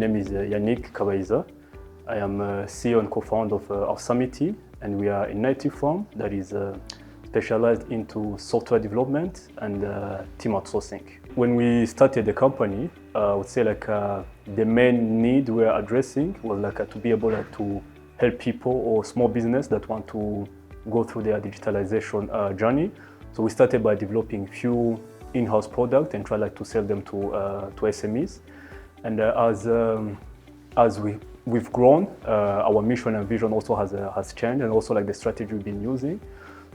name is Yannick Kabaiza. I am CEO and co-founder of Awesomity, and we are a native firm that is specialized into software development and team outsourcing. When we started the company, I would say the main need we are addressing was to be able to help people or small business that want to go through their digitalization journey. So we started by developing few in-house products and try to sell them to SMEs. And as we've grown, our mission and vision also has changed, and also the strategy we've been using.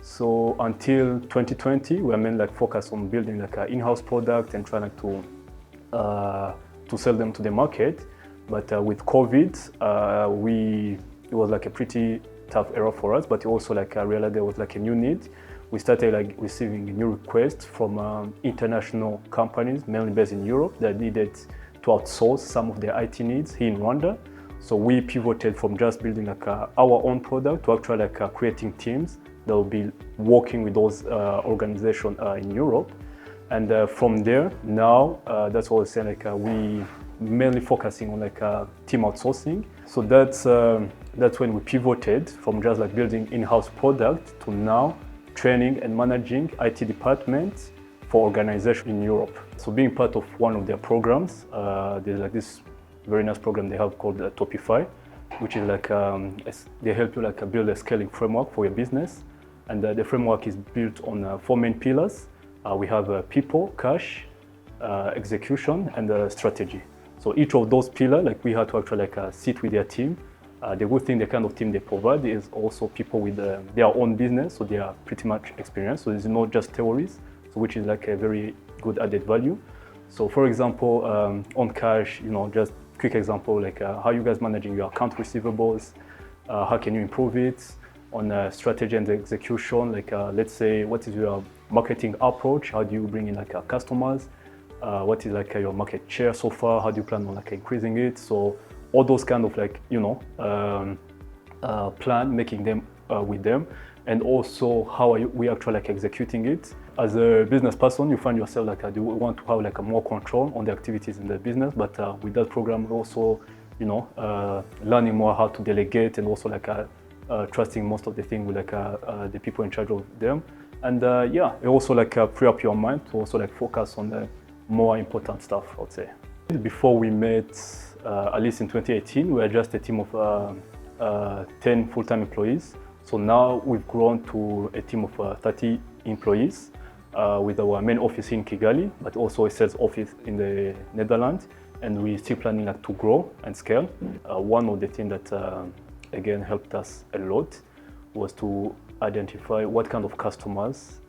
So until 2020, we are mainly focused on building an in-house product and trying to sell them to the market. But with COVID, it was a pretty tough era for us. But also I realized there was a new need. We started receiving new requests from international companies, mainly based in Europe, that needed to outsource some of their IT needs here in Rwanda. So we pivoted from just building our own product to actually creating teams that will be working with those organizations in Europe. And from there, now that's what I was saying. We mainly focusing on team outsourcing. So that's when we pivoted from just building in-house product to now training and managing IT departments for organizations in Europe. So being part of one of their programs, there's this very nice program they have called Topify, which is they help you build a scaling framework for your business. And the framework is built on 4 main pillars. We have people, cash, execution, and strategy. So each of those pillars, we had to actually sit with their team. The good thing, the kind of team they provide is also people with their own business, so they are pretty much experienced. So it's not just theories, so which is a very good added value. So for example, on cash, just quick example, how you guys managing your account receivables, how can you improve it? On strategy and execution, let's say, what is your marketing approach? How do you bring in customers? What is your market share so far? How do you plan on increasing it? So all those kind of plan, making them with them, and also how are we actually executing it. As a business person, you find yourself you want to have more control on the activities in the business, but with that program, also learning more how to delegate, and also trusting most of the things with the people in charge of them. And it also free up your mind to also focus on the more important stuff, I would say. Before we met, at least in 2018, we were just a team of 10 full-time employees. So now we've grown to a team of 30 employees with our main office in Kigali, but also a sales office in the Netherlands. And we're still planning to grow and scale. One of the things that again helped us a lot was to identify what kind of customers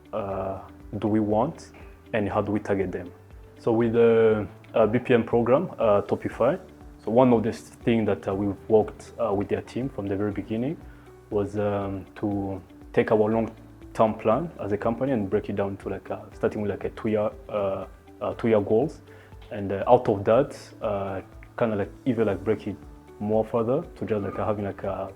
do we want and how do we target them. So with the BPN program, Topify, so one of the things that we've worked with their team from the very beginning was to take our long-term plan as a company and break it down to starting with a two-year goals, and out of that, kind of even break it more further to just having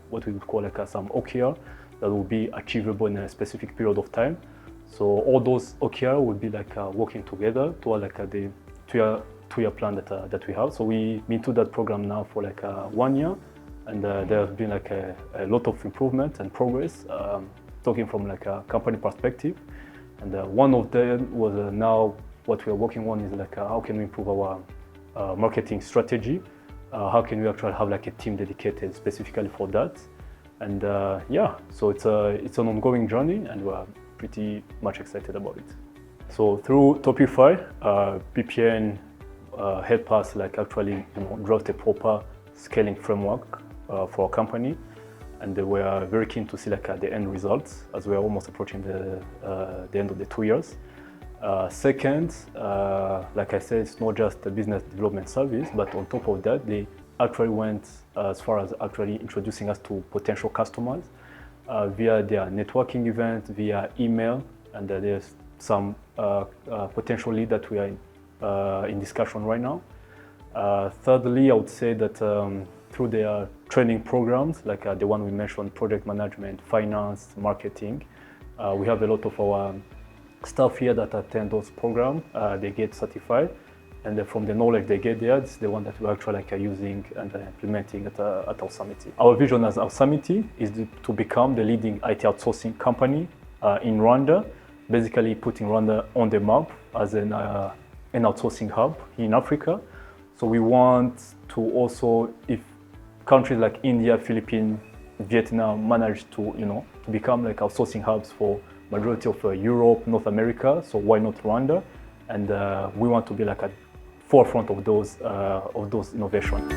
what we would call some OKR that will be achievable in a specific period of time. So all those OKR would be working together to the two-year plan that we have. So we been to that program now for 1 year, and there has been a lot of improvement and progress, talking from a company perspective. And one of them was now what we are working on is how can we improve our marketing strategy. How can we actually have a team dedicated specifically for that? And so it's an ongoing journey, and we're pretty much excited about it. So through Topify, BPN help us actually draft a proper scaling framework for our company, and we are very keen to see the end results as we are almost approaching the end of the 2 years. Second, like I said, it's not just a business development service, but on top of that, they actually went as far as actually introducing us to potential customers via their networking events, via email, and there's some potential lead that we are in discussion right now. Thirdly, I would say that through their training programs, like the one we mentioned, project management, finance, marketing, we have a lot of our staff here that attend those programs. They get certified, And from the knowledge they get there, it's the one that we're actually using and implementing at Awesomity. Our vision as Awesomity is to become the leading IT outsourcing company in Rwanda, basically putting Rwanda on the map as an outsourcing hub in Africa. So we want to also, if countries like India, Philippines, Vietnam manage to, to become outsourcing hubs for majority of Europe, North America, so why not Rwanda? And we want to be at forefront of those innovations.